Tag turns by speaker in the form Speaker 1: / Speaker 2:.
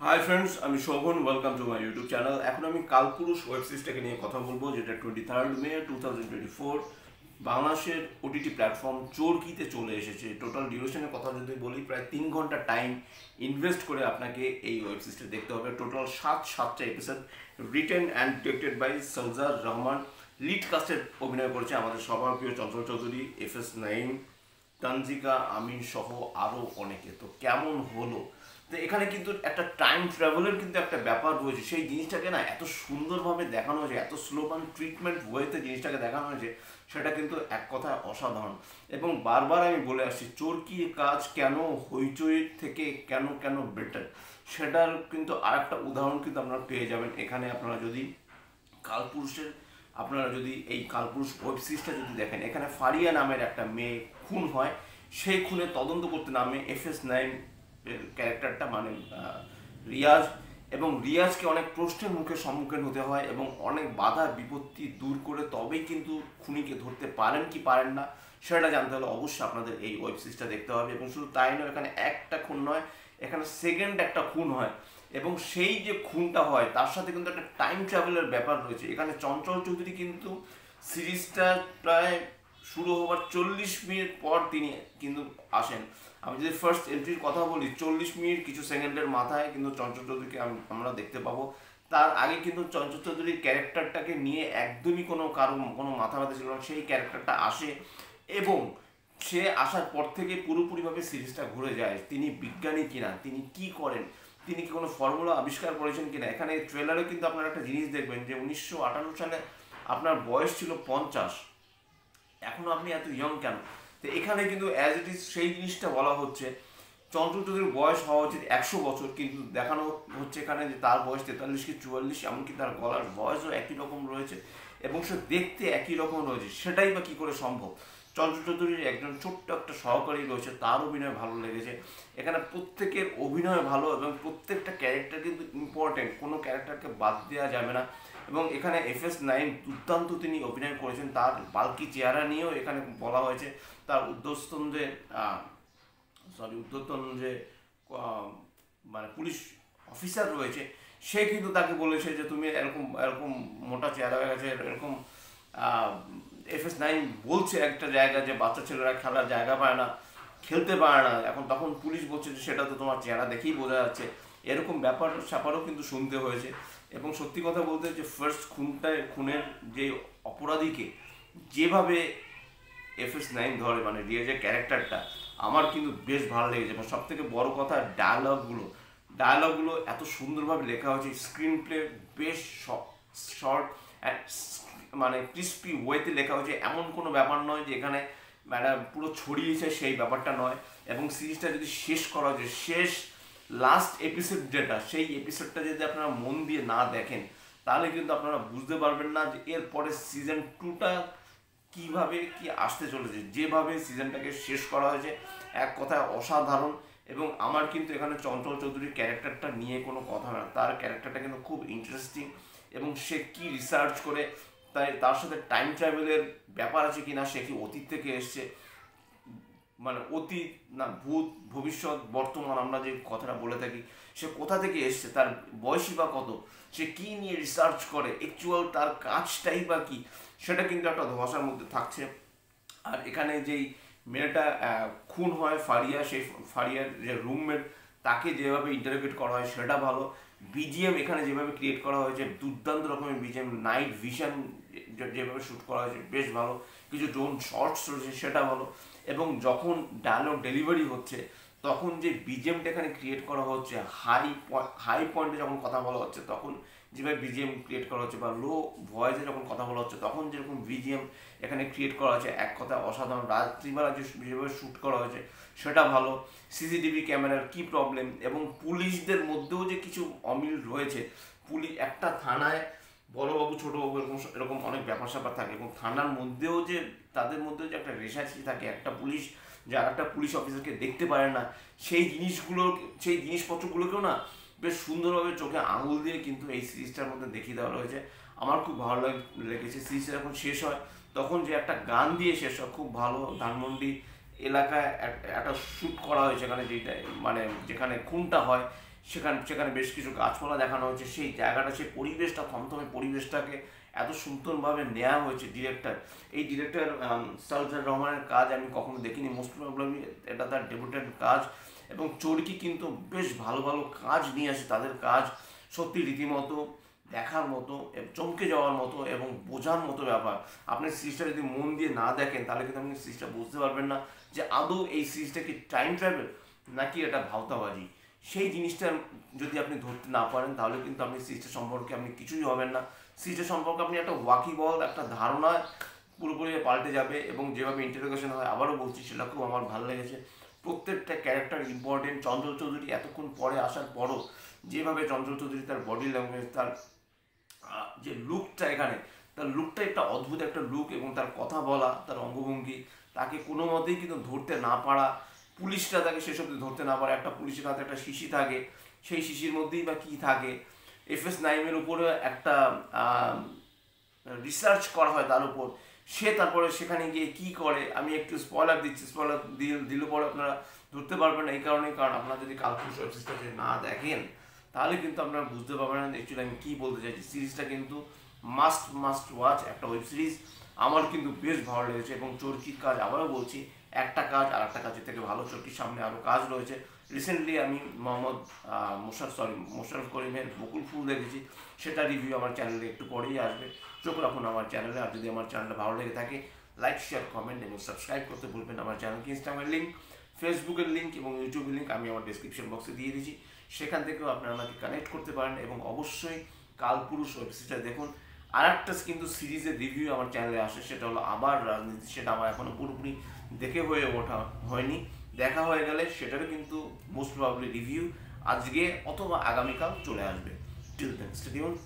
Speaker 1: High friends, আমি Shovan. Welcome to my YouTube channel. এখন আমি কালপুরুষ ওয়েব সিরিজটাকে নিয়ে কথা বলবো, যেটা 23 মে 2024 বাংলাদেশের ওটিটি প্ল্যাটফর্ম চরকিতে চলে এসেছে। টোটাল ডিউরেশনের কথা যদি বলি, প্রায় 3 ঘন্টা টাইম ইনভেস্ট করে আপনাকে এই ওয়েব সিরিজটা দেখতে হবে। টোটাল সাতটা episode, written and directed by Solzar Rahman. Lead কাস্টের অভিনয় করেছে আমাদের সবার প্রিয় চঞ্চল চৌধুরী, এফএস নাঈম, তানজিকা আমিন সহ আরও অনেকে। তো কেমন হলো? তো এখানে কিন্তু একটা টাইম ট্রাভেলের কিন্তু একটা ব্যাপার রয়েছে। সেই জিনিসটাকে না এত সুন্দরভাবে দেখানো হয়েছে, এত স্লোগান ট্রিটমেন্ট ওয়েতে জিনিসটাকে দেখানো হয়েছে, সেটা কিন্তু এক কথায় অসাধারণ। এবং বারবার আমি বলে আসছি, চরকি কাজ কেন হইচই থেকে কেন কেন বেটার, সেটার কিন্তু আর একটা উদাহরণ কিন্তু আপনারা পেয়ে যাবেন এখানে। কালপুরুষের আপনারা যদি এই কালপুরুষ ওয়েব সিরিজটা যদি দেখেন, এখানে ফারিয়া নামের একটা মেয়ে খুন হয়। সেই খুনের তদন্ত করতে নামে এফএস নাইন ক্যারেক্টারটা, মানে রিয়াজ। এবং রিয়াজকে অনেক প্রশ্নের সম্মুখীন হতে হয় এবং অনেক বাধা বিপত্তি দূর করে তবেই কিন্তু খুনিকে ধরতে পারেন কি পারেন না, সেটা জানতে হলে অবশ্যই আপনাদের এই ওয়েব সিরিজটা দেখতে হবে। এবং শুধু তাই নয়, এখানে একটা খুন নয়, এখানে সেকেন্ড একটা খুন হয়। এবং সেই যে খুনটা হয় তার সাথে কিন্তু একটা টাইম ট্রাভেলের ব্যাপার রয়েছে। এখানে চঞ্চল চৌধুরী কিন্তু সিরিজটা প্রায় শুরু হওয়ার 40 মিনিট পর তিনি কিন্তু আসেন। আমি যদি ফার্স্ট এন্ট্রির কথা বলি, 40 মিনিট কিছু সেকেন্ডের মাথায় কিন্তু চঞ্চল চৌধুরীকে আমরা দেখতে পাবো। তার আগে কিন্তু চঞ্চল চৌধুরীর ক্যারেক্টারটাকে নিয়ে একদমই কোনো মাথা ব্যথা ছিল না। সেই ক্যারেক্টারটা আসে এবং সে আসার পর থেকে পুরোপুরিভাবে সিরিজটা ঘুরে যায়। তিনি বিজ্ঞানী কিনা, তিনি কি করেন, তিনি কি কোনো ফর্মুলা আবিষ্কার করেছেন কিনা। এখানে ট্রেলারে কিন্তু আপনারা একটা জিনিস দেখবেন যে 1958 সালে আপনার বয়স ছিল 50, এখনো আপনি এত ইয়ং কেন? তো এখানে কিন্তু অ্যাজ ইট ইজ সেই জিনিসটা বলা হচ্ছে। চঞ্চল চৌধুরীর বয়স হওয়া উচিত 100 বছর, কিন্তু দেখানো হচ্ছে এখানে যে তার বয়স 43 কি 44, এমনকি তার গলার বয়সও একই রকম রয়েছে এবং সে দেখতে একই রকম রয়েছে। সেটাই বা কী করে সম্ভব? চঞ্চল চৌধুরীর একজন ছোট্ট একটা সহকারী রয়েছে, তার অভিনয় ভালো লেগেছে। এখানে প্রত্যেকের অভিনয় ভালো এবং প্রত্যেকটা ক্যারেক্টার কিন্তু ইম্পর্টেন্ট, কোনো ক্যারেক্টারকে বাদ দেওয়া যাবে না। এবং এখানে এফএস নাইন দুর্দান্ত তিনি অভিনয় করেছেন। তার বাল্কি চেহারা নিয়েও এখানে বলা হয়েছে। তার উদ্ধতন যে মানে পুলিশ অফিসার রয়েছে, সে কিন্তু তাকে বলেছে যে তুমি এরকম এরকম মোটা চেহারা হয়ে গেছে এরকম। এফএস নাইন বলছে একটা জায়গা যে বাচ্চা ছেলেরা খেলার জায়গা পায় না, খেলতে পারে না। তখন পুলিশ বলছে যে সেটা তো তোমার চেহারা দেখেই বোঝা যাচ্ছে। এরকম ব্যাপার স্যাপারও কিন্তু শুনতে হয়েছে। এবং সত্যি কথা বলতে, যে ফার্স্ট খুনের যে অপরাধীকে যেভাবে এফএস নাইন ধরে, মানে রিয়াজের ক্যারেক্টারটা, আমার কিন্তু বেশ ভালো লেগেছে। এবং সব থেকে বড় কথা, ডায়ালগগুলো এত সুন্দরভাবে লেখা হয়েছে। স্ক্রিন প্লে বেশ শর্ট মানে ক্রিস্পি ওয়েতে লেখা হয়েছে। এমন কোনো ব্যাপার নয় যে এখানে পুরো ছড়িয়েছে, সেই ব্যাপারটা নয়। এবং সিরিজটা যদি শেষ করা হয়েছে, লাস্ট এপিসোড যেটা, সেই এপিসোডটা যদি আপনারা মন দিয়ে না দেখেন, তাহলে কিন্তু আপনারা বুঝতে পারবেন না যে এরপরে সিজন 2টা কিভাবে কি আসতে চলেছে। যেভাবে সিজনটাকে শেষ করা হয়েছে, এক কথায় অসাধারণ। এবং আমার কিন্তু এখানে চঞ্চল চৌধুরীর ক্যারেক্টারটা নিয়ে কোনো কথা না, তার ক্যারেক্টারটা কিন্তু খুব ইন্টারেস্টিং। এবং সে কি রিসার্চ করে, তার সাথে টাইম ট্রাভেলের ব্যাপার আছে কিনা, সে কি অতীত থেকে এসছে, মানে অতীত না ভূত ভবিষ্যৎ বর্তমান আমরা যে কথাটা বলে থাকি, সে কোথা থেকে এসছে, তার বয়সই বা কত, সে কি নিয়ে রিসার্চ করে, অ্যাকচুয়াল তার কাজটাই বা কি, সেটা কিন্তু একটা ধোঁয়াশার মধ্যে থাকছে। আর এখানে যেই মেয়েটা খুন হয় ফারিয়া, সেই ফারিয়ার যে রুমমেট, তাকে যেভাবে ইন্টারোগেট করা হয় সেটা ভালো। বিজিএম এখানে যেভাবে ক্রিয়েট করা হয়েছে, দুর্দান্ত রকমের বিজিএম, নাইট ভিশন যেভাবে শ্যুট করা হয়েছে বেশ ভালো। কিছু ড্রোন শর্টস রয়েছে, সেটা ভালো। এবং যখন ডায়লগ ডেলিভারি হচ্ছে, তখন যে বিজিএমটা এখানে ক্রিয়েট করা হচ্ছে, হাই পয়েন্টে যখন কথা বলা হচ্ছে তখন যেভাবে বিজিএম ক্রিয়েট করা হচ্ছে, বা লো ভয়েসে যখন কথা বলা হচ্ছে তখন যেরকম বিজিএম এখানে ক্রিয়েট করা হয়েছে, এক কথা অসাধারণ। রাত্রিবেলা যেভাবে শ্যুট করা হয়েছে সেটা ভালো। সিসিটিভি ক্যামেরার কি প্রবলেম, এবং পুলিশদের মধ্যেও যে কিছু অমিল রয়েছে। একটা থানায় বড়বাবু ছোটবাবু এরকম এরকম অনেক ব্যাপার স্যাপার থাকে, এবং থানার মধ্যেও যে তাদের মধ্যেও যে একটা রেশারেশি থাকে, একটা পুলিশ যে আর একটা পুলিশ অফিসারকে দেখতে পারে না, সেই জিনিসপত্রগুলোকেও না বেশ সুন্দরভাবে চোখে আঙুল দিয়ে কিন্তু এই সিরিজটার মধ্যে দেখিয়ে দেওয়া রয়েছে। আমার খুব ভালো লেগেছে। সিরিজটা যখন শেষ হয়, তখন যে একটা গান দিয়ে শেষ হয়, খুব ভালো। ধানমন্ডি এলাকায় একটা শ্যুট করা হয়েছে, এখানে যেটা মানে যেখানে খুনটা হয়, সেখানে সেখানে বেশ কিছু গাছপালা দেখানো হয়েছে, সেই জায়গাটা, সেই পরিবেশটা, থমথমে পরিবেশটাকে এত সুন্দরভাবে নেওয়া হয়েছে ডিরেক্টর। এই ডিরেক্টর সালজার রহমানের কাজ আমি কখনো দেখিনি, মোস্ট প্রবলেমলি এটা তার ডেবিউটেন্ট কাজ। এবং চরকি কিন্তু বেশ ভালো ভালো কাজ নিয়ে আসে, তাদের কাজ সত্যি রীতিমতো দেখার মতো, চমকে যাওয়ার মতো এবং বোঝার মতো ব্যাপার। আপনি সিরিজটা যদি মন দিয়ে না দেখেন তাহলে কিন্তু আপনি সিরিজটা বুঝতে পারবেন না যে আদৌ এই সিরিজটা কি টাইম ট্রাভেল নাকি এটা ভাওতাবাজি। সেই জিনিসটা যদি আপনি ধরতে না পারেন তাহলে কিন্তু আপনি সিরিজটা সম্পর্কে আপনি কিছুই হবেন না। সিরিজটা সম্পর্কে আপনি একটা ওয়াকিবল একটা ধারণা পুরোপুরি পাল্টে যাবে। এবং যেভাবে ইন্টারোগেশন হয়, আবারও বলছি, সেটা খুব আমার ভালো লেগেছে। প্রত্যেকটা ক্যারেক্টার ইম্পর্টেন্ট। চঞ্চল চৌধুরী এতক্ষণ পরে আসার পরও যেভাবে চঞ্চল চৌধুরী তার বডি ল্যাঙ্গুয়েজ, তার যে লুকটা, এখানে তার লুকটা একটা অদ্ভুত একটা লুক, এবং তার কথা বলা, তার অঙ্গভঙ্গি, তাকে কোনো মতেই কিন্তু ধরতে না পারা, পুলিশরা তাকে সেসব ধরতে না পারে। একটা পুলিশের হাতে একটা শিশি থাকে, সেই শিশির মধ্যেই বা কী থাকে। এফএস নাইমের উপরে একটা রিসার্চ করা হয় তার উপর, সে তারপরে সেখানে গিয়ে কি করে, আমি একটু স্পয়লার দিচ্ছি, স্পয়লার দিলে পরে আপনারা ধরতে পারবেন না। এই কারণেই, কারণ আপনারা যদি কালপুরুষ ওয়েব সিরিজটা যদি না দেখেন তাহলে কিন্তু আপনারা বুঝতে পারবেন না অ্যাকচুয়ালি আমি কী বলতে চাইছি। সিরিজটা কিন্তু মাস্ট ওয়াচ একটা ওয়েব সিরিজ। আমার কিন্তু বেশ ভালো লেগেছে। এবং চরকির কাজ, আবারও বলছি, একটা কাজ আর একটা কাজের থেকে ভালো। চরকির সামনে আরও কাজ রয়েছে। রিসেন্টলি আমি মোশাররফ করিমের বকুল ফুল দেখেছি, সেটা রিভিউ আমার চ্যানেলে একটু পরেই আসবে। চোখ রাখুন আমার চ্যানেলে। আর যদি আমার চ্যানেলটা ভালো লেগে থাকে, লাইক, শেয়ার, কমেন্ট এবং সাবস্ক্রাইব করতে ভুলবেন। আমার চ্যানেলকে ইনস্টাগ্রামের লিঙ্ক, ফেসবুকের লিঙ্ক এবং ইউটিউবের লিঙ্ক আমি আমার ডিসক্রিপশন বক্সে দিয়ে দিয়েছি, সেখান থেকেও আপনারা আমাকে কানেক্ট করতে পারেন। এবং অবশ্যই কালপুরুষ ওয়েব সিরিজটা দেখুন। আর একটা কিন্তু সিরিজের রিভিউ আমার চ্যানেলে আসে, সেটা হলো আবার রাজনীতি। সেটা আমার এখনও পুরোপুরি দেখে হয়ে ওঠা হয়নি, দেখা হয়ে গেলে সেটারও কিন্তু মোস্ট প্রবাবলি রিভিউ আজকে অথবা আগামীকাল চলে আসবে। Till then stay tuned.